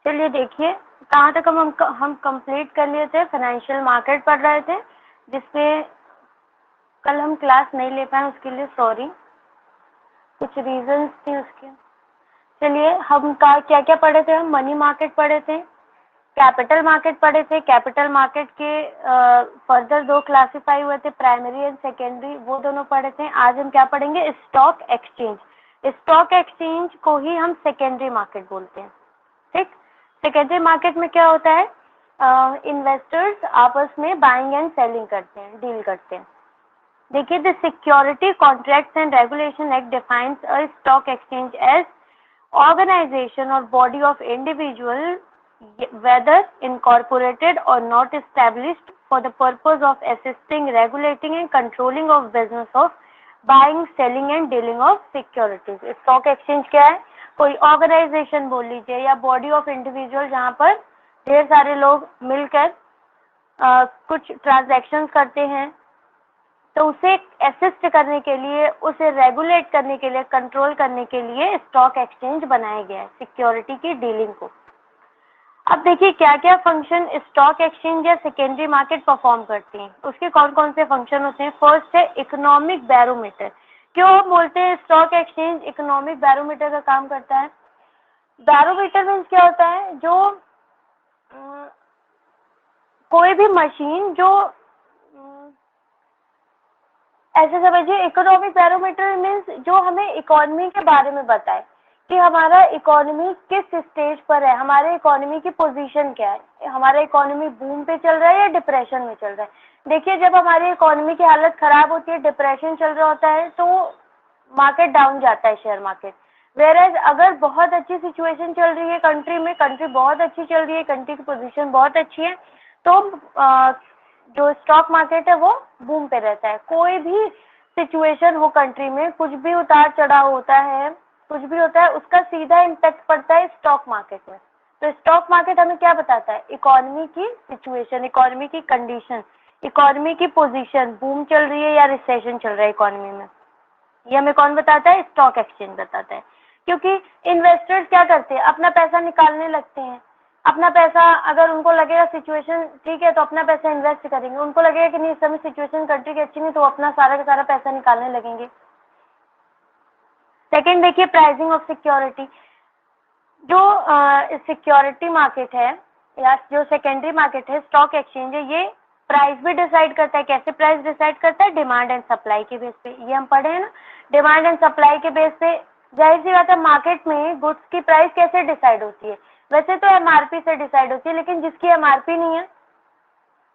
चलिए देखिए कहाँ तक हम कंप्लीट कर लिए थे। फाइनेंशियल मार्केट पढ़ रहे थे जिसपे कल हम क्लास नहीं ले पाए, उसके लिए सॉरी, कुछ रीजंस थे उसके। चलिए हम क्या क्या पढ़े थे। हम मनी मार्केट पढ़े थे, कैपिटल मार्केट पढ़े थे। कैपिटल मार्केट के फर्दर दो क्लासिफाई हुए थे, प्राइमरी एंड सेकेंडरी, वो दोनों पढ़े थे। आज हम क्या पढ़ेंगे, स्टॉक एक्सचेंज। स्टॉक एक्सचेंज को ही हम सेकेंडरी मार्केट बोलते हैं। ठीक, सेकेंडरी मार्केट में क्या होता है, इन्वेस्टर्स आपस में बाइंग एंड सेलिंग करते हैं, डील करते हैं। देखिए, the security contracts and regulation act defines a stock exchange as organization or body of individual whether incorporated or not established for the purpose of assisting, regulating and controlling of business of buying, selling and dealing of securities। Stock exchange क्या है, कोई organisation बोल लीजिए या body of individual जहाँ पर ढेर सारे लोग मिलकर कुछ ट्रांजैक्शंस करते हैं, तो उसे असिस्ट करने के लिए, उसे रेगुलेट करने के लिए, कंट्रोल करने के लिए स्टॉक एक्सचेंज बनाया गया है सिक्योरिटी की डीलिंग को। अब देखिए क्या क्या फंक्शन स्टॉक एक्सचेंज या सेकेंडरी मार्केट परफॉर्म करती हैं, उसके कौन कौन से फंक्शन होते हैं। फर्स्ट है इकोनॉमिक बैरोमीटर। क्यों हम बोलते हैं स्टॉक एक्सचेंज इकोनॉमिक बैरोमीटर का काम करता है। बैरोमीटर मीन्स क्या होता है, जो कोई भी मशीन जो ऐसे समझिए, इकोनॉमिक बैरोमीटर मीन्स जो हमें इकोनॉमी के बारे में बताए कि हमारा इकोनॉमी किस स्टेज पर है, हमारे इकोनॉमी की पोजीशन क्या है, हमारा इकोनॉमी बूम पे चल रहा है या डिप्रेशन में चल रहा है। देखिए, जब हमारी इकोनॉमी की हालत खराब होती है, डिप्रेशन चल रहा होता है, तो मार्केट डाउन जाता है, शेयर मार्केट। वेयरएज अगर बहुत अच्छी सिचुएशन चल रही है कंट्री में, कंट्री बहुत अच्छी चल रही है, कंट्री की पोजीशन बहुत अच्छी है, तो जो स्टॉक मार्केट है वो बूम पे रहता है। कोई भी सिचुएशन हो कंट्री में, कुछ भी उतार चढ़ाव होता है, कुछ भी होता है, उसका सीधा इम्पैक्ट पड़ता है स्टॉक मार्केट में। तो स्टॉक मार्केट हमें क्या बताता है, इकोनॉमी की सिचुएशन, इकोनॉमी की कंडीशन, इकोनॉमी की पोजीशन, बूम चल रही है या रिसेशन चल रहा है इकोनॉमी में, ये हमें कौन बताता है, स्टॉक एक्सचेंज बताता है। क्योंकि इन्वेस्टर्स क्या करते हैं, अपना पैसा निकालने लगते हैं। अपना पैसा, अगर उनको लगेगा सिचुएशन ठीक है तो अपना पैसा इन्वेस्ट करेंगे, उनको लगेगा कि नहीं इस समय सिचुएशन कंट्री की अच्छी नहीं, तो अपना सारा का सारा पैसा निकालने लगेंगे। सेकंड देखिए, प्राइसिंग ऑफ सिक्योरिटी। जो सिक्योरिटी मार्केट है या जो सेकेंडरी मार्केट है, स्टॉक एक्सचेंज है, ये प्राइस भी डिसाइड करता है। कैसे प्राइस डिसाइड करता है, डिमांड एंड सप्लाई के बेस पे। ये हम पढ़े हैं ना, डिमांड एंड सप्लाई के बेस पे। जाहिर सी बात है, मार्केट में गुड्स की प्राइस कैसे डिसाइड होती है, वैसे तो एमआरपी से डिसाइड होती है, लेकिन जिसकी एमआरपी नहीं है,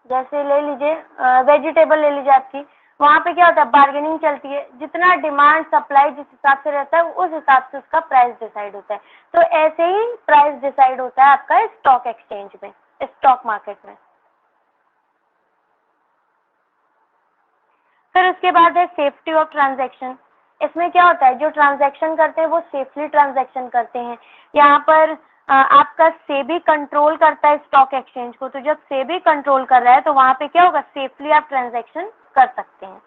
जैसे ले लीजिए वेजिटेबल ले लीजिए आपकी, वहाँ पे क्या होता है, बार्गेनिंग चलती है। जितना डिमांड सप्लाई जिस हिसाब से रहता है, उस हिसाब से उसका प्राइस डिसाइड होता है। तो ऐसे ही प्राइस डिसाइड होता है आपका स्टॉक एक्सचेंज में, स्टॉक मार्केट में। फिर उसके बाद है सेफ्टी ऑफ ट्रांजैक्शन। इसमें क्या होता है, जो ट्रांजैक्शन करते हैं वो सेफली ट्रांजैक्शन करते हैं। यहाँ पर आपका सेबी कंट्रोल करता है स्टॉक एक्सचेंज को, तो जब सेबी कंट्रोल कर रहा है तो वहाँ पे क्या होगा, सेफली आप ट्रांजैक्शन कर सकते हैं।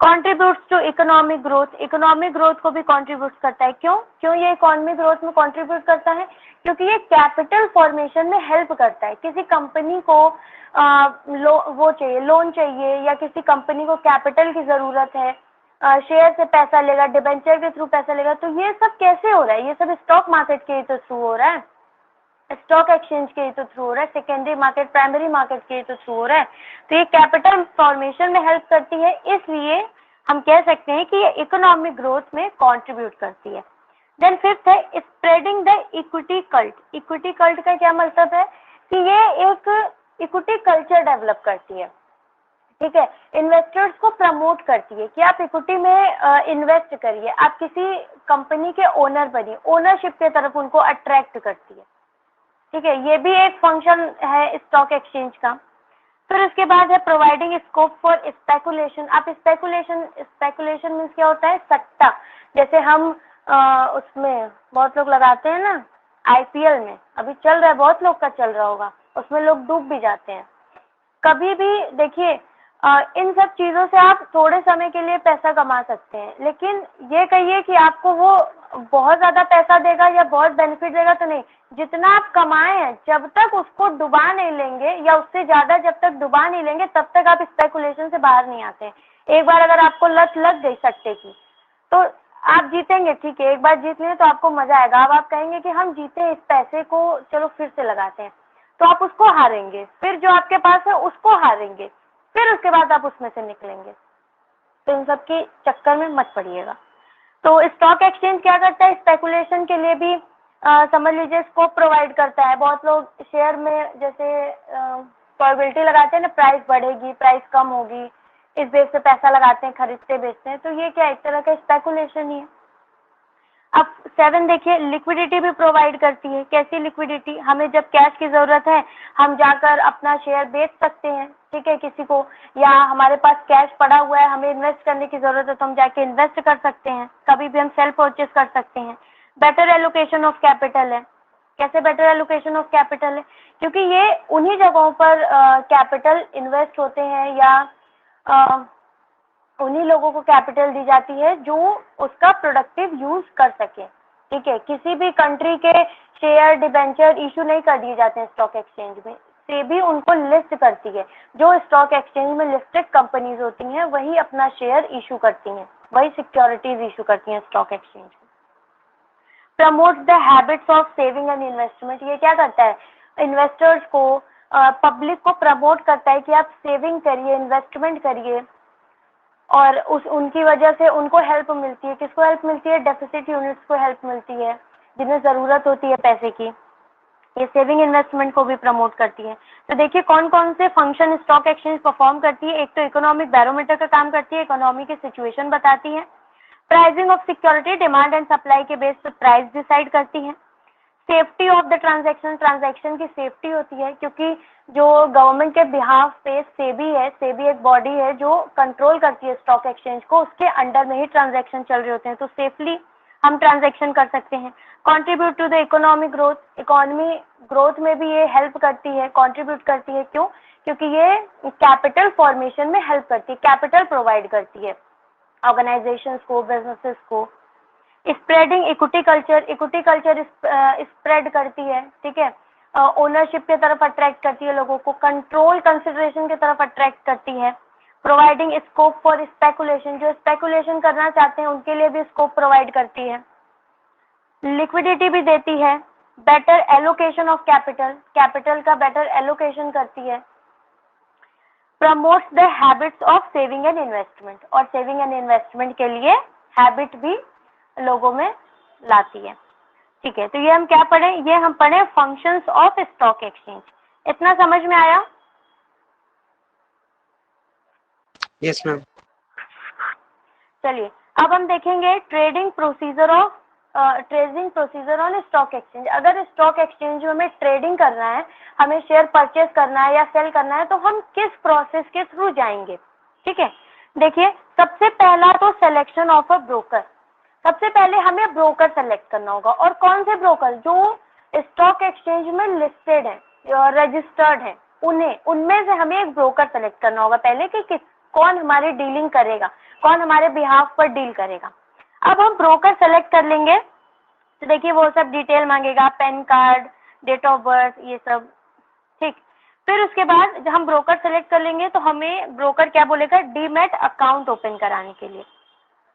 Contributes to economic growth. Economic growth को भी कॉन्ट्रीब्यूट करता है। क्यों ये इकोनॉमिक ग्रोथ में कॉन्ट्रीब्यूट करता है, क्योंकि ये कैपिटल फॉर्मेशन में हेल्प करता है। किसी कंपनी को वो चाहिए, लोन चाहिए, या किसी कंपनी को कैपिटल की जरूरत है, शेयर से पैसा लेगा, डिबेंचर के थ्रू पैसा लेगा, तो ये सब कैसे हो रहा है, ये सब स्टॉक मार्केट के तो थ्रू हो रहा है, स्टॉक एक्सचेंज के तो थ्रू हो रहा है, सेकेंडरी मार्केट, प्राइमरी मार्केट के तो थ्रू हो रहा है। तो ये कैपिटल फॉर्मेशन में हेल्प करती है, इसलिए हम कह सकते हैं कि ये इकोनॉमिक ग्रोथ में कंट्रीब्यूट करती है। देन फिफ्थ है spreading the equity cult. Equity cult का क्या मतलब है कि ये एक इक्विटी कल्चर डेवलप करती है। ठीक है, इन्वेस्टर्स को प्रमोट करती है कि आप इक्विटी में इन्वेस्ट करिए, आप किसी कंपनी के ओनर बनिए, ओनरशिप के तरफ उनको अट्रैक्ट करती है। ठीक है, ये भी एक फंक्शन है स्टॉक एक्सचेंज का। फिर उसके बाद है प्रोवाइडिंग स्कोप फॉर स्पेकुलेशन। आप स्पेकुलेशन मीन्स क्या होता है, सट्टा। जैसे हम उसमें बहुत लोग लगाते हैं ना, आईपीएल में अभी चल रहा है, बहुत लोग का चल रहा होगा, उसमें लोग डूब भी जाते हैं। कभी भी देखिए, इन सब चीज़ों से आप थोड़े समय के लिए पैसा कमा सकते हैं, लेकिन ये कहिए कि आपको वो बहुत ज़्यादा पैसा देगा या बहुत बेनिफिट देगा तो नहीं। जितना आप कमाए हैं जब तक उसको डुबा नहीं लेंगे या उससे ज़्यादा जब तक डुबा नहीं लेंगे तब तक आप स्पेकुलेशन से बाहर नहीं आते। एक बार अगर आपको लत लग गई सट्टे की तो आप जीतेंगे, ठीक है, एक बार जीत लिए तो आपको मजा आएगा। अब आप कहेंगे कि हम जीते इस पैसे को, चलो फिर से लगाते हैं, तो आप उसको हारेंगे, फिर जो आपके पास है उसको हारेंगे, फिर उसके बाद आप उसमें से निकलेंगे। तो इन सब के चक्कर में मत पड़िएगा। तो स्टॉक एक्सचेंज क्या करता है, स्पेकुलेशन के लिए भी समझ लीजिए स्कोप प्रोवाइड करता है। बहुत लोग शेयर में जैसे प्रोबेबिलिटी लगाते हैं ना, प्राइस बढ़ेगी, प्राइस कम होगी, इस बेस से पैसा लगाते हैं, खरीदते बेचते हैं, तो ये क्या एक तरह का स्पेकुलेशन ही है। अब 7 देखिए, लिक्विडिटी भी प्रोवाइड करती है। कैसी लिक्विडिटी, हमें जब कैश की ज़रूरत है हम जाकर अपना शेयर बेच सकते हैं, ठीक है, किसी को, या हमारे पास कैश पड़ा हुआ है हमें इन्वेस्ट करने की ज़रूरत है तो हम जाके इन्वेस्ट कर सकते हैं, कभी भी हम सेल परचेज कर सकते हैं। बेटर एलोकेशन ऑफ कैपिटल है। कैसे बेटर एलोकेशन ऑफ कैपिटल है, क्योंकि ये उन्हीं जगहों पर कैपिटल इन्वेस्ट होते हैं या उन्हीं लोगों को कैपिटल दी जाती है जो उसका प्रोडक्टिव यूज कर सके, ठीक है। किसी भी कंट्री के शेयर डिबेंचर इशू नहीं कर दिए जाते हैं स्टॉक एक्सचेंज में, सेबी उनको लिस्ट करती है। जो स्टॉक एक्सचेंज में लिस्टेड कंपनीज होती हैं वही अपना शेयर इशू करती हैं, वही सिक्योरिटीज इशू करती हैं stock exchange. Promote the habits of saving and investment, ये क्या करता है, इन्वेस्टर्स को, पब्लिक को प्रमोट करता है कि आप सेविंग करिए, इन्वेस्टमेंट करिए, और उनकी वजह से उनको हेल्प मिलती है। किसको हेल्प मिलती है, डेफिसिट यूनिट्स को हेल्प मिलती है जिन्हें ज़रूरत होती है पैसे की। ये सेविंग इन्वेस्टमेंट को भी प्रमोट करती है। तो देखिए कौन कौन से फंक्शन स्टॉक एक्सचेंज परफॉर्म करती है। एक तो इकोनॉमिक बैरोमीटर का काम करती है, इकोनॉमी की सिचुएशन बताती है। Pricing of security, demand and supply के बेस पर प्राइस डिसाइड करती है। Safety of the transaction, transaction की सेफ्टी होती है, क्योंकि जो गवर्नमेंट के बिहाफ पे सेबी है, सेबी एक बॉडी है जो कंट्रोल करती है स्टॉक एक्सचेंज को, उसके अंडर में ही ट्रांजैक्शन चल रहे होते हैं, तो सेफली हम ट्रांजैक्शन कर सकते हैं। Contribute to the economic growth, economy growth में भी ये हेल्प करती है, कंट्रीब्यूट करती है। क्यों, क्योंकि ये कैपिटल फॉर्मेशन में हेल्प करती है, कैपिटल प्रोवाइड करती है ऑर्गेनाइजेशंस को, बिजनेसेस को। Spreading equity culture, equity culture spread करती है, ठीक है, ओनरशिप की तरफ अट्रैक्ट करती है लोगों को, कंट्रोल कंसिडरेशन की तरफ अट्रैक्ट करती है। प्रोवाइडिंग स्कोप फॉर स्पेकुलेशन, जो स्पेकुलेशन करना चाहते हैं उनके लिए भी स्कोप प्रोवाइड करती है। लिक्विडिटी भी देती है। Better allocation of capital, capital का बेटर एलोकेशन करती है। Promotes the habits of saving and investment, और सेविंग एंड इन्वेस्टमेंट के लिए हैबिट भी लोगों में लाती है, ठीक है। तो ये हम क्या पढ़े, ये हम पढ़े फंक्शंस ऑफ स्टॉक एक्सचेंज। इतना समझ में आया? Yes ma'am. चलिए अब हम देखेंगे trading procedure of trading procedure on stock exchange. अगर स्टॉक एक्सचेंज में हमें ट्रेडिंग करना है, हमें शेयर परचेज करना है या सेल करना है, तो हम किस प्रोसेस के थ्रू जाएंगे, ठीक है। देखिए सबसे पहला तो सिलेक्शन ऑफ अ ब्रोकर, सबसे पहले हमें ब्रोकर सेलेक्ट करना होगा। और कौन से ब्रोकर, जो स्टॉक एक्सचेंज में लिस्टेड है, रजिस्टर्ड है, उनमें से हमें एक ब्रोकर सेलेक्ट करना होगा पहले कि कौन हमारी डीलिंग करेगा, कौन हमारे बिहाफ पर डील करेगा। अब हम ब्रोकर सेलेक्ट कर लेंगे तो देखिए वो सब डिटेल मांगेगा, PAN card, date of birth, ये सब, ठीक। फिर उसके बाद जब हम ब्रोकर सेलेक्ट कर लेंगे तो हमें ब्रोकर क्या बोलेगा, डीमैट अकाउंट ओपन कराने के लिए,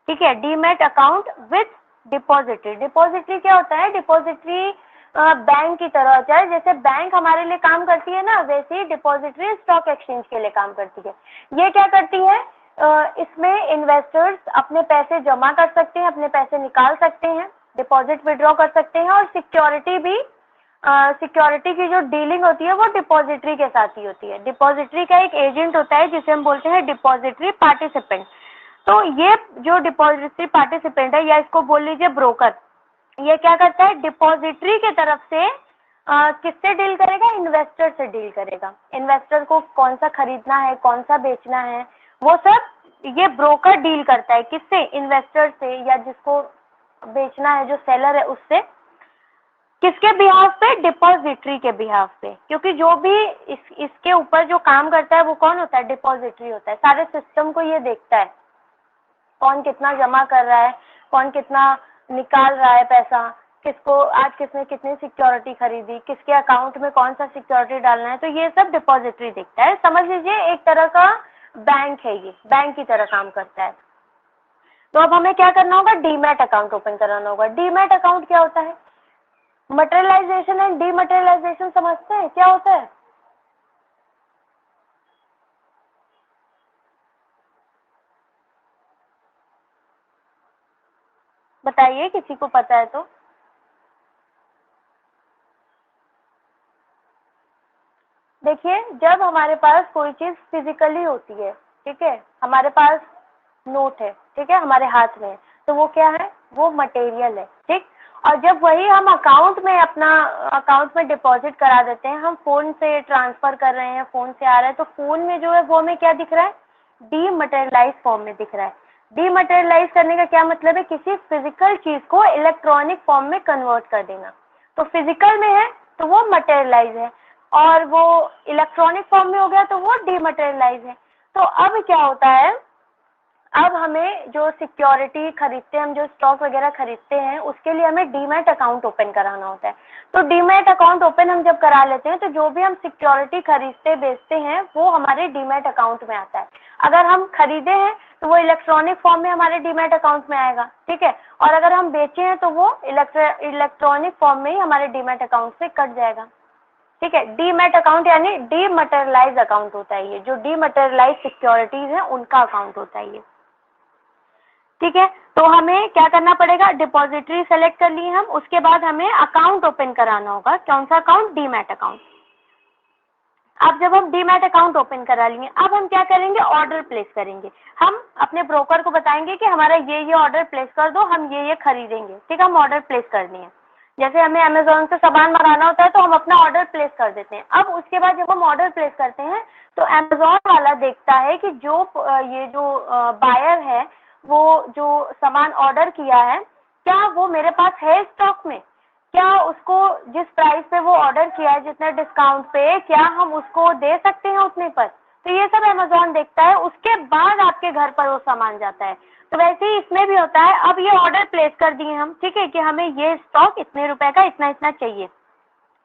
ठीक है। Demat account with depository, depository क्या होता है, डिपॉजिटरी बैंक की तरह होता है। जैसे बैंक हमारे लिए काम करती है ना, वैसे ही डिपॉजिटरी स्टॉक एक्सचेंज के लिए काम करती है। ये क्या करती है, इसमें इन्वेस्टर्स अपने पैसे जमा कर सकते हैं, अपने पैसे निकाल सकते हैं, डिपॉजिट विड्रॉ कर सकते हैं, और सिक्योरिटी भी, सिक्योरिटी की जो डीलिंग होती है वो डिपॉजिटरी के साथ ही होती है। डिपॉजिटरी का एक एजेंट होता है जिसे हम बोलते हैं डिपॉजिटरी पार्टिसिपेंट। तो ये जो डिपॉजिटरी पार्टिसिपेंट है, या इसको बोल लीजिए ब्रोकर, ये क्या करता है, डिपॉजिटरी के तरफ से किससे डील करेगा, इन्वेस्टर से डील करेगा। इन्वेस्टर को कौन सा खरीदना है, कौन सा बेचना है, वो सब ये ब्रोकर डील करता है। किससे, इन्वेस्टर से, या जिसको बेचना है जो सेलर है उससे। किसके बिहाफ पे? डिपॉजिटरी के बिहाफ पे, क्योंकि जो भी इसके ऊपर जो काम करता है वो कौन होता है? डिपॉजिटरी होता है। सारे सिस्टम को ये देखता है कौन कितना जमा कर रहा है, कौन कितना निकाल रहा है पैसा, किसको आज किसने कितनी सिक्योरिटी खरीदी, किसके अकाउंट में कौन सा सिक्योरिटी डालना है, तो ये सब डिपॉजिटरी देखता है। समझ लीजिए एक तरह का बैंक है, ये बैंक की तरह काम करता है। तो अब हमें क्या करना होगा? डीमैट अकाउंट ओपन कराना होगा। डीमैट अकाउंट क्या होता है? मटेरियलाइजेशन एंड डीमटेरियलाइजेशन समझते हैं क्या होता है? बताइए, किसी को पता है तो। देखिए, जब हमारे पास कोई चीज फिजिकली होती है, ठीक है, हमारे पास नोट है, ठीक है, हमारे हाथ में, तो वो क्या है? वो मटेरियल है, ठीक। और जब वही हम अकाउंट में अपना अकाउंट में डिपॉजिट करा देते हैं, हम फोन से ट्रांसफर कर रहे हैं, फोन से आ रहा है, तो फोन में जो है वो हमें क्या दिख रहा है? डीमटेरियलाइज फॉर्म में दिख रहा है। डीमटेरियलाइज करने का क्या मतलब है? किसी फिजिकल चीज को इलेक्ट्रॉनिक फॉर्म में कन्वर्ट कर देना। तो फिजिकल में है तो वो मटेरियलाइज है, और वो इलेक्ट्रॉनिक फॉर्म में हो गया तो वो डीमटेरियलाइज है। तो अब क्या होता है? अब हमें जो सिक्योरिटी खरीदते हैं, हम जो स्टॉक वगैरह खरीदते हैं, उसके लिए हमें डीमैट अकाउंट ओपन कराना होता है। तो डीमैट अकाउंट ओपन हम जब करा लेते हैं तो जो भी हम सिक्योरिटी खरीदते बेचते हैं वो हमारे डीमैट अकाउंट में आता है। अगर हम खरीदे हैं तो वो इलेक्ट्रॉनिक फॉर्म में हमारे डीमैट अकाउंट में आएगा, ठीक है, और अगर हम बेचे हैं तो वो इलेक्ट्रॉनिक फॉर्म में ही हमारे डीमैट अकाउंट से कट जाएगा, ठीक है। डीमैट अकाउंट यानी डीमटेरियलाइज अकाउंट होता है ये, जो डीमटेरियलाइज सिक्योरिटीज है उनका अकाउंट होता है ये, ठीक है। तो हमें क्या करना पड़ेगा? डिपॉजिटरी सेलेक्ट कर लिए हम, उसके बाद हमें अकाउंट ओपन कराना होगा। कौन सा अकाउंट? Demat account. अब जब हम डीमैट अकाउंट ओपन करा लिए, अब हम क्या करेंगे? ऑर्डर प्लेस करेंगे। हम अपने ब्रोकर को बताएंगे कि हमारा ये ऑर्डर प्लेस कर दो, हम ये खरीदेंगे, ठीक है, हम ऑर्डर प्लेस कर दिए। जैसे हमें अमेजोन से सामान मंगाना होता है तो हम अपना ऑर्डर प्लेस कर देते हैं। अब उसके बाद जब हम ऑर्डर प्लेस करते हैं तो अमेजोन वाला देखता है कि जो ये जो बायर है वो जो सामान ऑर्डर किया है, क्या वो मेरे पास है स्टॉक में, क्या उसको जिस प्राइस पे वो ऑर्डर किया है, जितने डिस्काउंट पे, क्या हम उसको दे सकते हैं उतने पर। तो ये सब अमेजोन देखता है, उसके बाद आपके घर पर वो सामान जाता है। तो वैसे ही इसमें भी होता है। अब ये ऑर्डर प्लेस कर दिए हम, ठीक है, कि हमें ये स्टॉक इतने रुपए का इतना इतना चाहिए।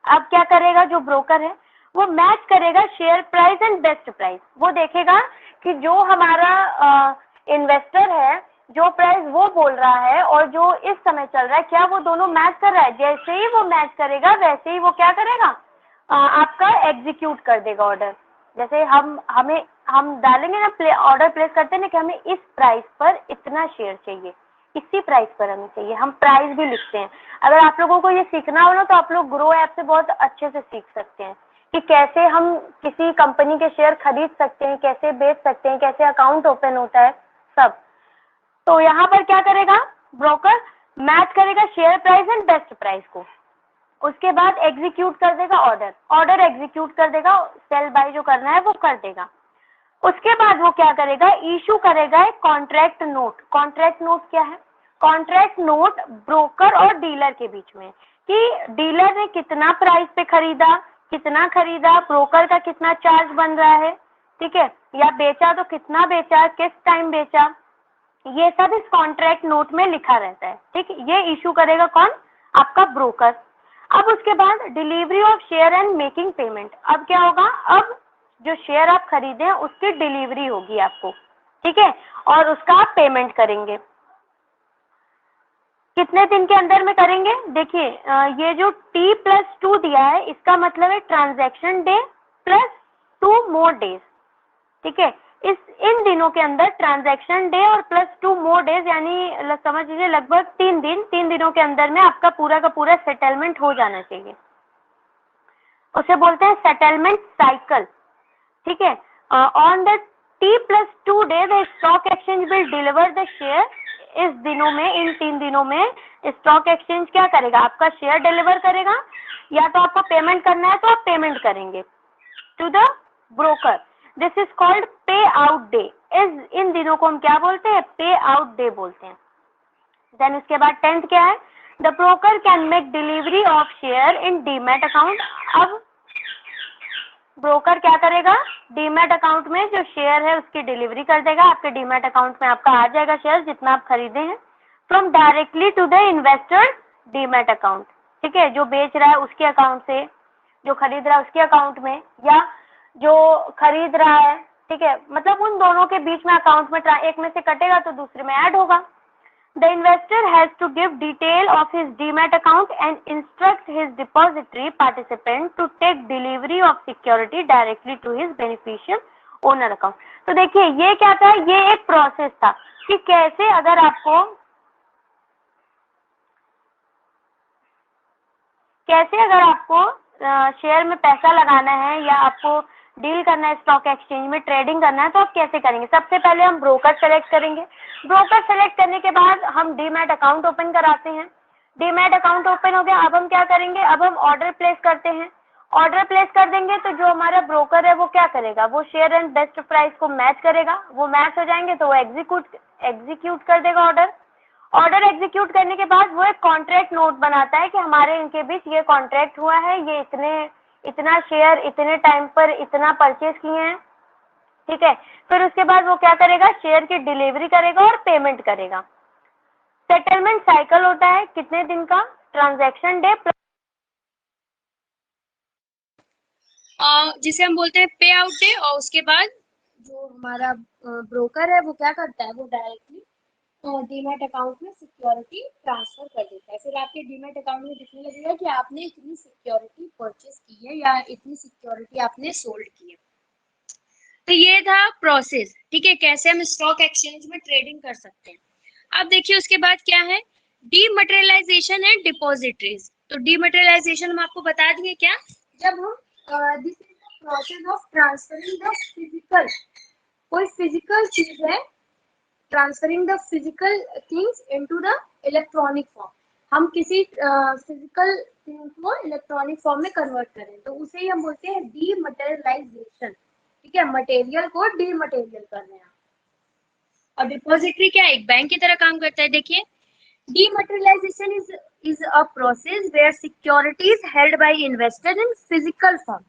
अब क्या करेगा जो ब्रोकर है? वो मैच करेगा share price and best price. वो देखेगा कि जो हमारा इन्वेस्टर है, जो प्राइस वो बोल रहा है और जो इस समय चल रहा है, क्या वो दोनों मैच कर रहा है। जैसे ही वो मैच करेगा वैसे ही वो क्या करेगा? आपका एग्जीक्यूट कर देगा ऑर्डर। जैसे हम डालेंगे ना, ऑर्डर प्लेस करते हैं ना कि हमें इस प्राइस पर इतना शेयर चाहिए, इसी प्राइस पर हमें चाहिए, हम प्राइस भी लिखते हैं। अगर आप लोगों को ये सीखना हो ना तो आप लोग ग्रो ऐप से बहुत अच्छे से सीख सकते हैं कि कैसे हम किसी कंपनी के शेयर खरीद सकते हैं, कैसे बेच सकते हैं, कैसे अकाउंट ओपन होता है, सब। तो यहाँ पर क्या करेगा ब्रोकर? मैच करेगा share price and best price को, उसके बाद एग्जीक्यूट कर देगा ऑर्डर एग्जीक्यूट कर देगा, सेल बाय जो करना है वो कर देगा। उसके बाद वो क्या करेगा? इशू करेगा एक कॉन्ट्रैक्ट नोट। कॉन्ट्रैक्ट नोट क्या है? कॉन्ट्रैक्ट नोट ब्रोकर और डीलर के बीच में, कि डीलर ने कितना प्राइस पे खरीदा, ब्रोकर का कितना चार्ज बन रहा है, ठीक है, या बेचा तो कितना बेचा, किस टाइम बेचा, ये सब इस कॉन्ट्रैक्ट नोट में लिखा रहता है, ठीक। ये इशू करेगा कौन? आपका ब्रोकर। अब उसके बाद delivery of share and making payment. अब क्या होगा? अब जो शेयर आप खरीदे हैं उसकी डिलीवरी होगी आपको, ठीक है, और उसका आप पेमेंट करेंगे। कितने दिन के अंदर में करेंगे? देखिए, ये जो T+2 दिया है इसका मतलब है transaction debt plus 2 more days, ठीक है। इन दिनों के अंदर ट्रांजैक्शन डे और प्लस 2 मोर डेज, यानी समझ लीजिए लगभग 3 दिनों के अंदर में आपका पूरा का पूरा सेटलमेंट हो जाना चाहिए। उसे बोलते हैं सेटलमेंट साइकिल, ठीक है। On the T+2 day the stock exchange will deliver the share. इस दिनों में, इन 3 दिनों में स्टॉक एक्सचेंज क्या करेगा? आपका शेयर डिलीवर करेगा, या तो आपको पेमेंट करना है तो आप पेमेंट करेंगे to the broker. This is called pay out day. इन दिनों को हम क्या बोलते हैं? पे आउट डे बोलते हैं। देन उसके बाद 10th क्या है? The broker can make delivery of share in demat account. अब ब्रोकर क्या करेगा, डीमैट अकाउंट में जो शेयर है उसकी डिलीवरी कर देगा, आपके डीमैट अकाउंट में आपका आ जाएगा शेयर जितना आप खरीदे हैं, from directly to the investor demat account. ठीक है, जो बेच रहा है उसके अकाउंट से, जो खरीद रहा है उसके अकाउंट में, या जो खरीद रहा है, ठीक है, मतलब उन दोनों के बीच में अकाउंट में एक में से कटेगा तो दूसरे में ऐड होगा। The investor has to give detail of his demat account and instruct his depository participant to take delivery of security directly to his beneficial owner account। तो देखिए ये क्या था, ये एक प्रोसेस था कि कैसे अगर आपको शेयर में पैसा लगाना है या आपको डील करना है, स्टॉक एक्सचेंज में ट्रेडिंग करना है, तो आप कैसे करेंगे। सबसे पहले हम ब्रोकर सेलेक्ट करेंगे। ब्रोकर सेलेक्ट करने के बाद हम डीमैट अकाउंट ओपन कराते हैं। डीमैट अकाउंट ओपन हो गया, अब हम क्या करेंगे, अब हम ऑर्डर प्लेस करते हैं। ऑर्डर प्लेस कर देंगे तो जो हमारा ब्रोकर है वो क्या करेगा, वो शेयर एंड बेस्ट प्राइस को मैच करेगा। वो मैच हो जाएंगे तो वो एग्जीक्यूट कर देगा ऑर्डर। ऑर्डर एग्जीक्यूट करने के बाद वो एक कॉन्ट्रैक्ट नोट बनाता है कि हमारे इनके बीच ये कॉन्ट्रैक्ट हुआ है, ये इतना शेयर इतने टाइम पर इतना परचेज किए हैं। ठीक है, फिर उसके बाद वो क्या करेगा, शेयर की डिलीवरी करेगा और पेमेंट करेगा। सेटलमेंट साइकिल होता है कितने दिन का, ट्रांजैक्शन डे जिसे हम बोलते हैं पे आउट डे, और उसके बाद जो हमारा ब्रोकर है वो क्या करता है, वो डायरेक्टली डीमैट अकाउंट में सिक्योरिटी ट्रांसफर कर देता है। फिर आपके डीमैट अकाउंट में दिखने लगेगा कि आपने इतनी सिक्योरिटी परचेस की है या इतनी सिक्योरिटी आपने सोल्ड की है। तो ये था प्रोसेस, ठीक है, कैसे हम स्टॉक एक्सचेंज में ट्रेडिंग कर सकते हैं। अब देखिए उसके बाद क्या है, डीमटेरियलाइजेशन एंड डिपॉजिटरीज। तो डीमटेरियलाइजेशन हम आपको बता दिए क्या, जब हम this is the process of transferring the physical, कोई फिजिकल चीज है, transferring the physical things into the electronic form. हम किसी फिजिकल थिंग को इलेक्ट्रॉनिक फॉर्म में कन्वर्ट करें तो उसे ही हम बोलते हैं डीमटेरियलाइजेशन। ठीक है, मटेरियल को डीमटेरियल करना है। और डिपॉजिटरी क्या है, एक बैंक की तरह काम करता है। देखिए, dematerialisation is a process where securities held by investor in physical form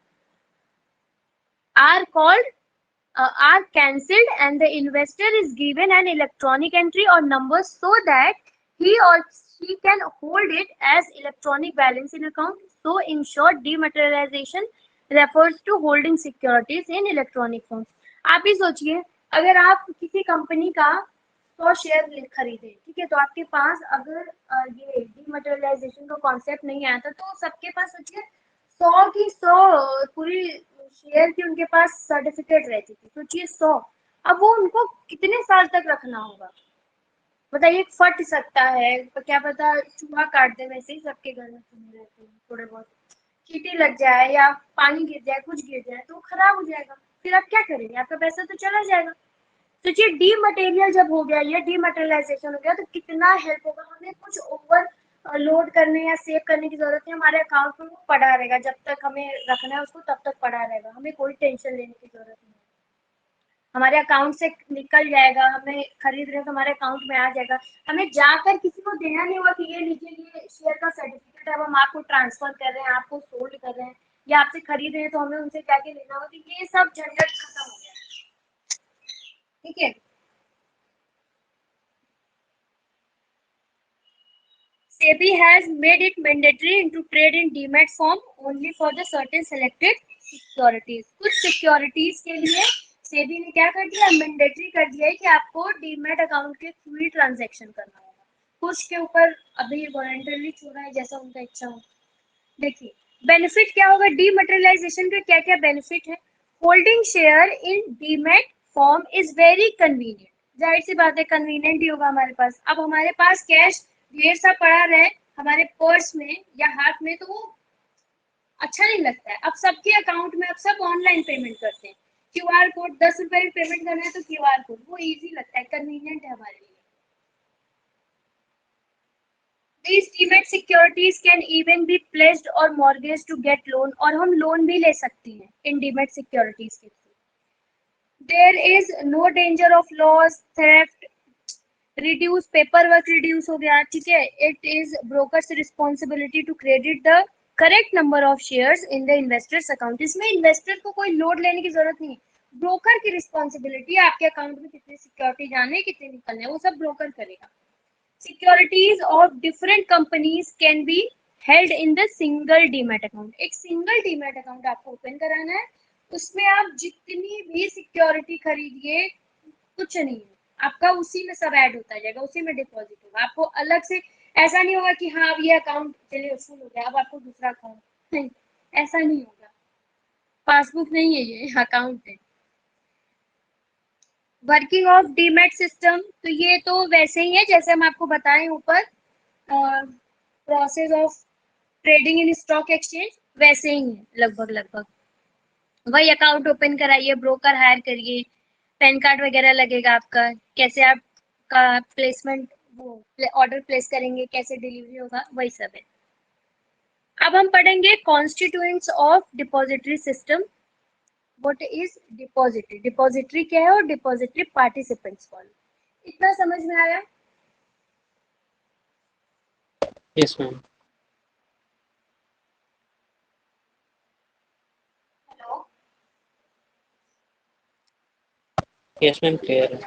are cancelled and the investor is given an electronic entry or number so that he or she can hold it as electronic balance in account. So in short, dematerialization refers to holding securities in electronic form। आप ही सोचिए, अगर आप किसी company का 100 share खरीदे, ठीक है, तो आपके पास अगर ये डीमटेरियलाइजेशन का कॉन्सेप्ट नहीं आया था तो सबके पास सोचिए 100 की 100 पूरी शेयर की उनके पास सर्टिफिकेट रहती थी। सोचिए 100, अब वो उनको कितने साल तक रखना होगा बताइए। फट सकता है, तो क्या पता चूहा काट दे, वैसे ही सबके घर में चूहे रहते हैं, थोड़े बहुत चींटी लग जाए या पानी गिर जाए, कुछ गिर जाए तो खराब हो जाएगा। फिर आप क्या करेंगे, आपका पैसा तो चला जाएगा। सोचिए डीमटेरियल जब हो गया, ये डीमटेरियलाइजेशन हो गया तो कितना हेल्प होगा, हमें कुछ ओवर लोड करने या सेव करने की जरूरत है, हमारे अकाउंट में वो पड़ा रहेगा, जब तक हमें रखना है उसको तब तक पड़ा रहेगा, हमें कोई टेंशन लेने की जरूरत नहीं है। हमारे अकाउंट से निकल जाएगा, हमें खरीद रहे तो हमारे अकाउंट में आ जाएगा, हमें जाकर किसी को देना नहीं होगा कि ये लीजिए ये शेयर का सर्टिफिकेट है, हम आपको ट्रांसफर कर रहे हैं, आपको सोल्ड कर रहे हैं या आपसे खरीद रहे हैं तो हमें उनसे क्या क्या लेना होगा, तो ये सब झंझट खत्म हो गया। ठीक है, SEBI has made it mandatory to trade in demat form only for the certain selected securities। कुछ सिक्योरिटीज के लिए SEBI ने क्या कर दिया, मैंडेटरी कर दिया है कि आपको डीमैट अकाउंट के थ्रू ही ट्रांजैक्शन करना होगा। कुछ के ऊपर अभी वॉलंटरली छोड़ा है, जैसा उनका इच्छा हो। देखिए बेनिफिट क्या होगा, डीमटेरियलाइजेशन का क्या क्या बेनिफिट है। Holding share in demat form is very convenient, जाहिर सी बात है कन्वीनियंट ही होगा हमारे पास। अब हमारे पास कैश ढेर सा पड़ा रहे हमारे पर्स में या हाथ में तो वो अच्छा नहीं लगता है। अब सबके अकाउंट में अब सब ऑनलाइन पेमेंट करते हैं, क्यूआर कोड, 10 रुपए में पेमेंट करना है तो क्यूआर कोड, वो इजी लगता है, कन्वीनियंट है हमारे लिए। These demat securities can even be pledged or mortgaged to get loan, और हम लोन भी ले सकते हैं इन demat securities के through. There is no danger of loss, theft, reduce paper work, reduce हो गया, ठीक है। It is broker's responsibility to credit the correct number of shares in the investors account. इसमें इन्वेस्टर को कोई लोड लेने की जरूरत नहीं, ब्रोकर की रिस्पॉन्सिबिलिटी है आपके अकाउंट में कितनी सिक्योरिटी जाने कितने निकलने, वो सब ब्रोकर करेगा। Securities of different companies can be held in the single demat account. एक सिंगल डीमैट अकाउंट आपको ओपन कराना है, उसमें आप जितनी भी सिक्योरिटी खरीदिए कुछ नहीं है, आपका उसी में सब ऐड होता जाएगा, उसी में डिपॉजिट होगा। आपको अलग से ऐसा नहीं होगा कि हाँ अब ये अकाउंट चलिए फुल हो गया अब आपको दूसरा अकाउंट, नहीं, ऐसा नहीं होगा। पासबुक नहीं है, ये अकाउंट है। वर्किंग ऑफ डीमैट सिस्टम, तो ये तो वैसे ही है जैसे हम आपको बताएं ऊपर, process of trading in stock exchange वैसे ही है लगभग लगभग। वही अकाउंट ओपन कराइए, ब्रोकर हायर करिए, पैन कार्ड वगैरह लगेगा आपका, कैसे आपका प्लेसमेंट वो ऑर्डर प्लेस करेंगे, कैसे डिलीवरी होगा, वही सब है। अब हम पढ़ेंगे constituents of depository system. What is depository, depository क्या है और डिपॉजिटरी पार्टिसिपेंट्स कौन। इतना समझ में आया? Yes, ma'am. Hello, Yes, ma'am. Clear है.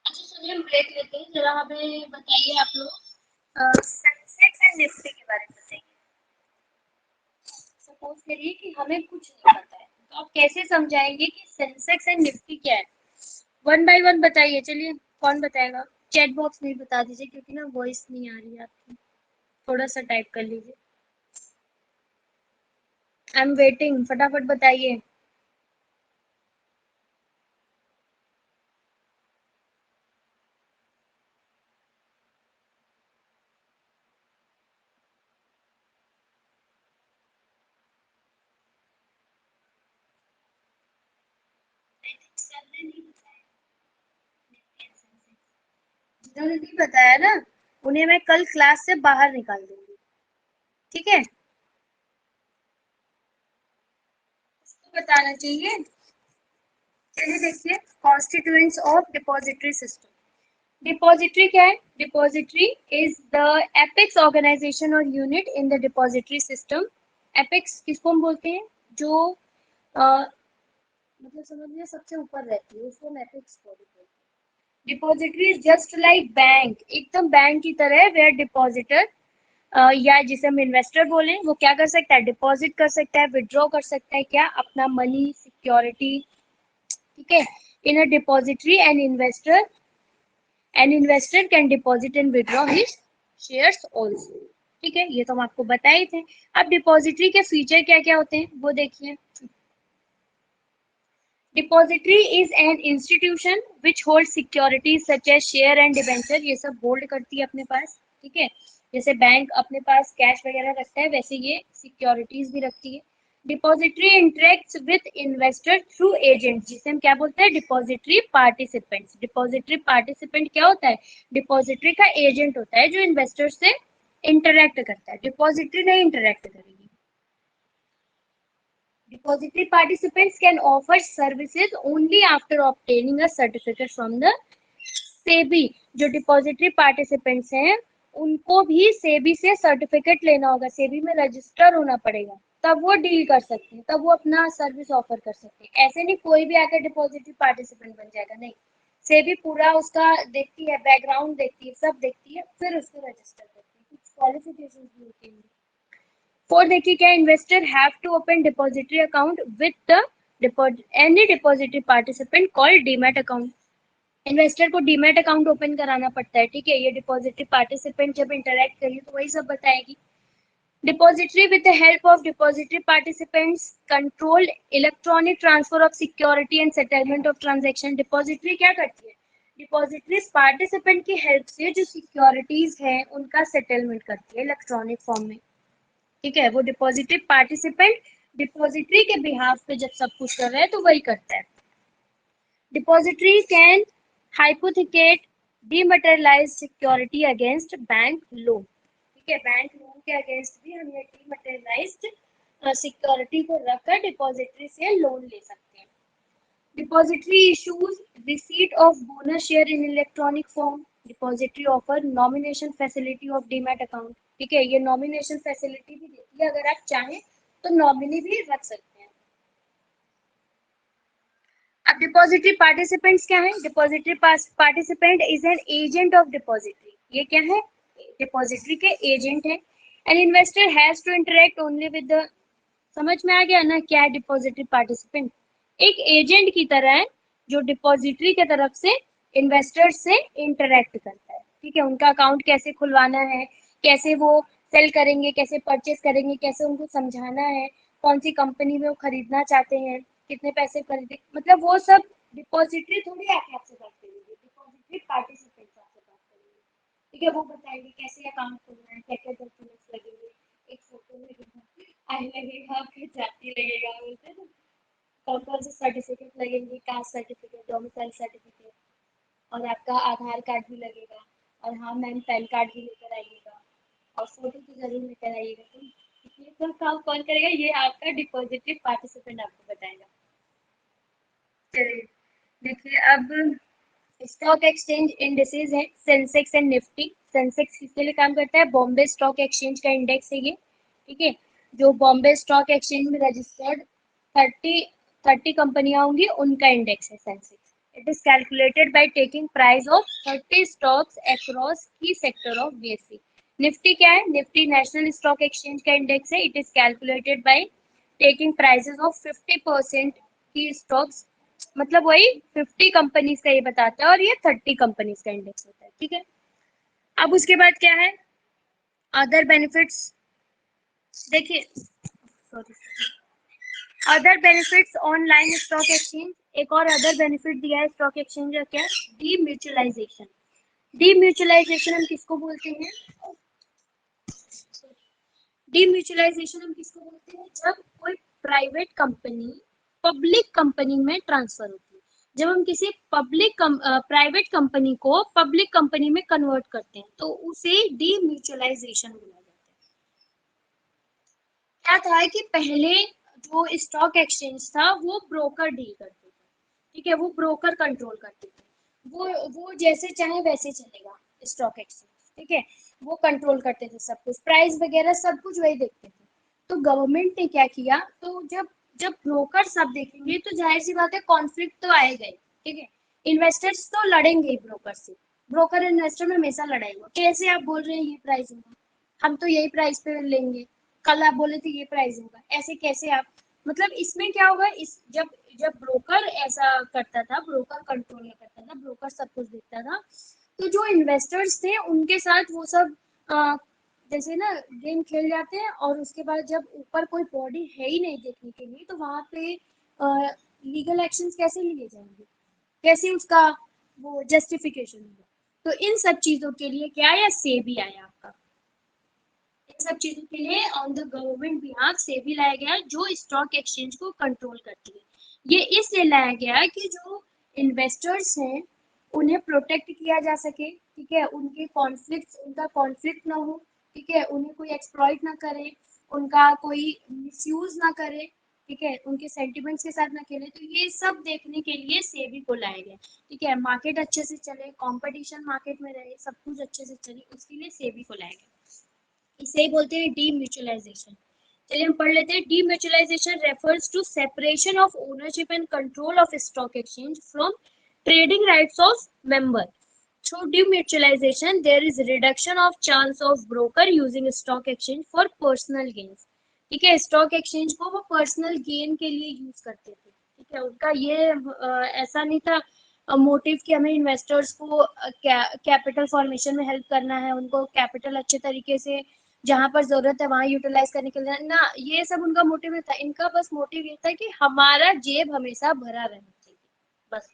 अच्छा चलिए हम ब्रेक लेते हैं, जरा हमें बताइए आप लोग सेंसेक्स एंड निफ्टी के बारे में बताइए। सपोज करिए कि हमें कुछ नहीं पता है, तो आप कैसे समझाएंगे कि सेंसेक्स एंड निफ्टी क्या है? वन बाय वन बताइए, चलिए कौन बताएगा? चैट बॉक्स में बता दीजिए क्योंकि ना वॉइस नहीं आ रही है आपकी, थोड़ा सा टाइप कर लीजिए। आई एम वेटिंग, फटाफट बताइए। जिन्होंने नहीं बताया ना उन्हें मैं कल क्लास से बाहर निकाल दूंगी, ठीक है? उसको बताना चाहिए। चलिए देखिए, constituents of depository system. Depository क्या है? Depository is the apex organisation और unit in the depository system. Apex किसको हम बोलते हैं? जो मतलब समझिए सबसे ऊपर रहती है, उसको हम एपेक्स बोलते हैं। Depository is just like bank, एकदम बैंक की तरह है, वेयर डिपॉजिटर या जिसे हम इन्वेस्टर बोले, वो क्या कर सकता है? डिपॉजिट कर सकता है, विड्रॉ कर सकता है, क्या अपना मनी, सिक्योरिटी, ठीक है। In a depository an investor can deposit and withdraw his shares also, ठीक है। ये तो हम आपको बताए थे। अब डिपॉजिटरी के फीचर क्या क्या होते हैं वो देखिए। Depository is an institution which hold securities such as share and debenture, ये सब होल्ड करती है अपने पास, ठीक है। जैसे बैंक अपने पास कैश वगैरह रखता है वैसे ये सिक्योरिटीज भी रखती है। Depository interacts with investor through agent, जिसे हम क्या बोलते हैं? Depository participants. डिपॉजिटरी पार्टिसिपेंट क्या होता है? डिपॉजिटरी का एजेंट होता है जो इन्वेस्टर से इंटरेक्ट करता है, डिपॉजिटरी नहीं इंटरेक्ट करेगी। Depository participants can offer services only after obtaining a certificate from the SEBI। जो डिपॉजिटरी पार्टिसिपेंट्स हैं उनको भी सेबी से सर्टिफिकेट लेना होगा, सेबी में रजिस्टर होना पड़ेगा, तब वो डील कर सकते हैं, तब वो अपना सर्विस ऑफर कर सकते हैं। ऐसे नहीं कोई भी आकर डिपॉजिटरी पार्टिसिपेंट बन जाएगा, नहीं। सेबी पूरा उसका देखती है, बैकग्राउंड देखती है, सब देखती है, फिर उसको रजिस्टर करती है, कुछ क्वालिफिकेशन भी होती है। फोर देखिए क्या, investor have to open depository account with the any depository participant called demat account. Investor को डीमैट अकाउंट ओपन कराना पड़ता है, ठीक है। ये डिपॉजिटरी पार्टिसिपेंट जब इंटरेक्ट करिए तो वही सब बताएगी। Depository with the help of depository participants control electronic transfer of security and settlement of transaction. Depository क्या करती है? डिपॉजिटरी पार्टिसिपेंट की हेल्प से जो सिक्योरिटीज है उनका सेटलमेंट करती है इलेक्ट्रॉनिक फॉर्म में, ठीक है। वो डिपॉजिटरी पार्टिसिपेंट डिपॉजिटरी के बिहाफ पे जब सब कुछ कर रहे हैं तो वही करता है। Depository can hypothecate dematerialise security against bank loan. ठीक है, बैंक लोन के अगेंस्ट भी हम ये डीमटेरियलाइज्ड सिक्योरिटी को रखकर डिपॉजिटरी से लोन ले सकते हैं। Depository issues receipt of bonus share in electronic form. Depository offer nomination facility of demat account. ठीक है, ये नॉमिनेशन फैसिलिटी भी देती है, अगर आप चाहें तो नॉमिनी भी रख सकते हैं। अब डिपॉजिटरी पार्टिसिपेंट्स क्या है? Depository participant is an agent of depository. ये क्या है? डिपॉजिटरी के एजेंट है। An investor has to interact only with the, समझ में आ गया ना क्या है डिपॉजिटरी पार्टिसिपेंट? एक एजेंट की तरह है जो डिपॉजिटरी के तरफ से इन्वेस्टर से इंटरेक्ट करता है। ठीक है, उनका अकाउंट कैसे खुलवाना है, कैसे वो सेल करेंगे, कैसे परचेस करेंगे, कैसे उनको समझाना है, कौन सी कंपनी में वो खरीदना चाहते हैं, कितने पैसे खरीदे, मतलब वो सब डिपॉजिटरी थोड़ी आके आपसे बात करेंगे, डिपॉजिटरी पार्टिसिपेंट आपसे बात करेंगे। ठीक है, वो बताएंगे कैसे अकाउंट खोलना है, क्या क्या डॉक्यूमेंट्स लगेंगे, एक फोटो लगेगा, आई लगेगा, फिर जाति लगेगा, बोलते हैं ना, कौन से सर्टिफिकेट लगेंगे, कास्ट सर्टिफिकेट, डोमिसाइल सर्टिफिकेट, और आपका आधार कार्ड भी लगेगा, और हाँ मैम पैन कार्ड भी लेकर आइएगा, और फोटो तो जरूर लेकर आइएगा। तो ये सब काम कौन करेगा? ये आपका डिपॉजिटरी पार्टिसिपेंट आपको बताएगा। चलिए देखिए, अब स्टॉक एक्सचेंज इंडेक्सेस है सेंसेक्स एंड निफ्टी। सेंसेक्स किसके लिए काम करता है? बॉम्बे स्टॉक एक्सचेंज का इंडेक्स है ये। ठीक है, जो बॉम्बे स्टॉक एक्सचेंज में रजिस्टर्ड 30 कंपनियां होंगी उनका इंडेक्स है Sensex. It is calculated by taking price of 30 stocks across की सेक्टर ऑफ बीएसई। निफ्टी क्या है? निफ्टी नेशनल स्टॉक एक्सचेंज का इंडेक्स है। It is calculated by taking prices of 50% की स्टॉक्स, मतलब वही 50 कंपनीज का ये बताता है, और ये 30 कंपनीज का इंडेक्स होता है। ठीक है, अब उसके बाद क्या है? Other benefits. देखिए, sorry, other benefits online stock exchange. एक और अदर बेनिफिट दिया है स्टॉक एक्सचेंज का, क्या? डीम्यूचुअलाइजेशन। डीम्यूचुअलाइजेशन हम किसको बोलते हैं? डीम्यूचुअलाइजेशन हम किसको बोलते हैं? जब कोई प्राइवेट कंपनी पब्लिक कंपनी में ट्रांसफर होती है। जब हम किसी प्राइवेट कंपनी को पब्लिक कंपनी में कन्वर्ट करते हैं तो उसे डीम्यूचुअलाइजेशन बोला जाता है। क्या था कि पहले जो स्टॉक एक्सचेंज था वो ब्रोकर डील करते थे। ठीक है, वो ब्रोकर कंट्रोल करते थे, वो जैसे चाहे वैसे चलेगा स्टॉक एक्सचेंज। ठीक है, वो कंट्रोल करते थे सब कुछ, प्राइस वगैरह सब कुछ वही देखते थे। तो गवर्नमेंट ने क्या किया? तो जब जब ब्रोकर सब देखेंगे तो जाहिर सी बात है कॉन्फ्लिक्ट तो आएगा ही। ठीक है, इन्वेस्टर्स तो लड़ेंगे ही ब्रोकर से, ब्रोकर इन्वेस्टर में हमेशा लड़ाई होगा। कैसे आप बोल रहे हैं ये प्राइस होगा, हम तो यही प्राइस पे लेंगे, कल आप बोले थे ये प्राइस होगा, ऐसे कैसे आप, मतलब इसमें क्या होगा? इस जब जब ब्रोकर ऐसा करता था, ब्रोकर कंट्रोल करता था, ब्रोकर सब कुछ देखता था, तो जो इन्वेस्टर्स थे उनके साथ वो सब जैसे ना गेम खेल जाते हैं, और उसके बाद जब ऊपर कोई बॉडी है ही नहीं देखने के लिए तो वहां पे लीगल एक्शंस कैसे लिए जाएंगे, कैसे उसका वो जस्टिफिकेशन होगा? तो इन सब चीजों के लिए क्या आया? सेबी आया आपका। इन सब चीजों के लिए on the government behalf SEBI लाया गया, जो स्टॉक एक्सचेंज को कंट्रोल करती है। ये इसलिए लाया गया कि जो इन्वेस्टर्स हैं उन्हें प्रोटेक्ट किया जा सके। ठीक है, उनका कॉन्फ्लिक्ट ना हो। ठीक है, उन्हें कोई एक्सप्लॉइट ना करे, उनका कोई मिसयूज ना करे। ठीक है, उनके सेंटिमेंट्स के साथ ना खेले। तो ये सब देखने के लिए सेबी को लाया गया। ठीक है, मार्केट अच्छे से चले, कंपटीशन मार्केट में रहे, सब कुछ अच्छे से चले, उसके लिए सेबी को लाया गया। इसे ही बोलते हैं डीम्यूचुअलाइजेशन। चलिए हम पढ़ लेते हैं। Demutualisation refers to separation of ownership and control of stock exchange from trading rights of member. Through demutualization, there is reduction of chance of broker using stock exchange for personal gains. ठीक है, stock exchange को वो personal gain के लिए use करते थे। ठीक है, उनका ये ऐसा नहीं था मोटिव कि हमें इन्वेस्टर्स को कैपिटल फॉर्मेशन में हेल्प करना है, उनको कैपिटल अच्छे तरीके से जहां पर जरूरत है वहां यूटिलाइज करने के लिए ना, ये सब उनका मोटिव नहीं था। इनका बस मोटिव ये था कि हमारा जेब हमेशा भरा रहना चाहिए, बस।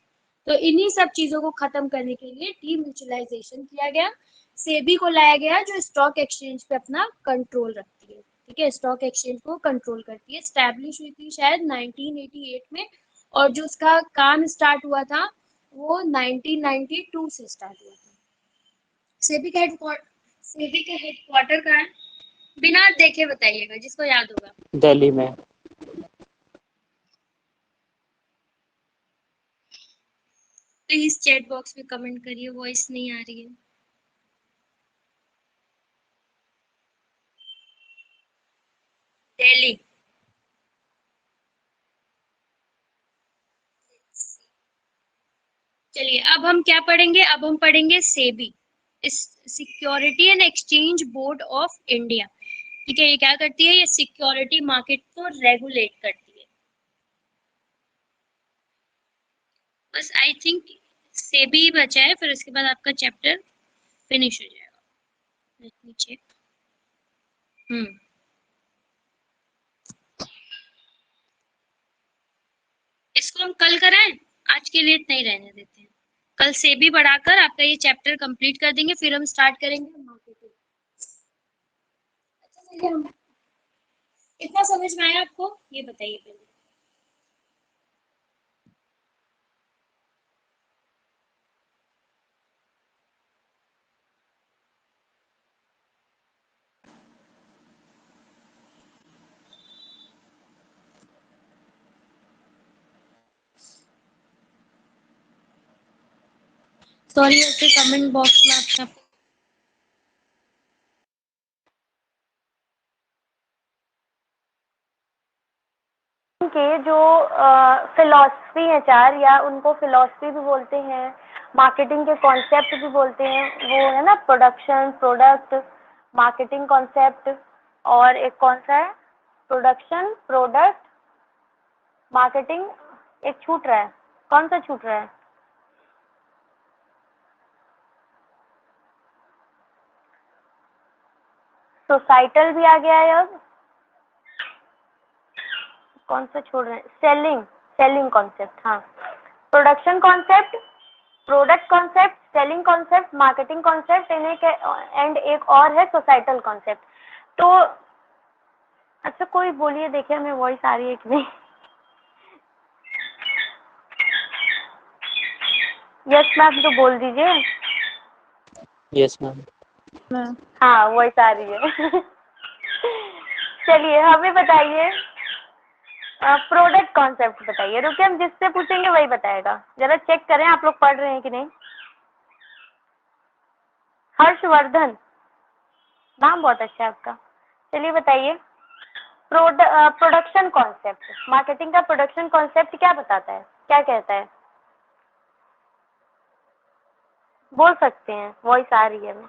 तो इन्हीं सब चीजों को खत्म करने के लिए डीम्यूचुअलाइजेशन किया गया, सेबी को लाया गया, जो स्टॉक एक्सचेंज पे अपना कंट्रोल रखती है। ठीक है, स्टॉक एक्सचेंज को कंट्रोल करती है। स्टैब्लिश हुई थी शायद 1988 में, और जो उसका काम स्टार्ट हुआ था वो 1992 से स्टार्ट हुआ था। सेबी का हेडक्वार्टर कहाँ है? बिना देखे बताइएगा जिसको याद होगा। दिल्ली में। प्लीज चैट बॉक्स में कमेंट करिए, वॉइस नहीं आ रही है। दिल्ली। चलिए अब हम क्या पढ़ेंगे, अब हम पढ़ेंगे SEBI, security and exchange board of India. ठीक है, ये क्या करती है? ये सिक्योरिटी मार्केट को रेगुलेट करती है। बस आई थिंक सेबी बचा है, फिर उसके बाद आपका चैप्टर फिनिश हो जाएगा। Let me check. इसको हम कल कराएं, आज के लिए नहीं रहने देते हैं। कल सेबी बढ़ाकर आपका ये चैप्टर कंप्लीट कर देंगे, फिर हम स्टार्ट करेंगे मार्केटिंग। अच्छा चलिए, हम कितना समझ में आया आपको ये बताइए पहले। सॉरी, ऐसे कमेंट बॉक्स में आपका के जो फिलॉसफी है चार, या उनको फिलॉसफी भी बोलते हैं, मार्केटिंग के कॉन्सेप्ट भी बोलते हैं, वो है ना प्रोडक्शन, प्रोडक्ट, मार्केटिंग कॉन्सेप्ट, और एक कौन सा है? प्रोडक्शन, प्रोडक्ट, मार्केटिंग, एक छूट रहा है, कौन सा छूट रहा है? सोसाइटल भी आ गया है अब, कौन सा छोड़ रहे हैं? सेलिंग, सेलिंग कॉन्सेप्ट, हाँ। Production concept, product concept, selling concept, marketing concept, and एक और है सोसाइटल कॉन्सेप्ट। तो अच्छा कोई बोलिए, देखिए हमें वॉइस आ रही है कि नहीं। यस मैम, तो बोल दीजिए। Yes ma'am. हाँ वॉइस आ रही है। चलिए हमें बताइए, प्रोडक्ट कॉन्सेप्ट बताइए। रुकिए, हम जिससे पूछेंगे वही बताएगा। जरा चेक करें आप लोग पढ़ रहे हैं कि नहीं। हर्षवर्धन, नाम बहुत अच्छा है आपका। चलिए बताइए, प्रोडक्शन कॉन्सेप्ट, मार्केटिंग का प्रोडक्शन कॉन्सेप्ट क्या बताता है, क्या कहता है? बोल सकते हैं, वॉइस आ रही है हमें।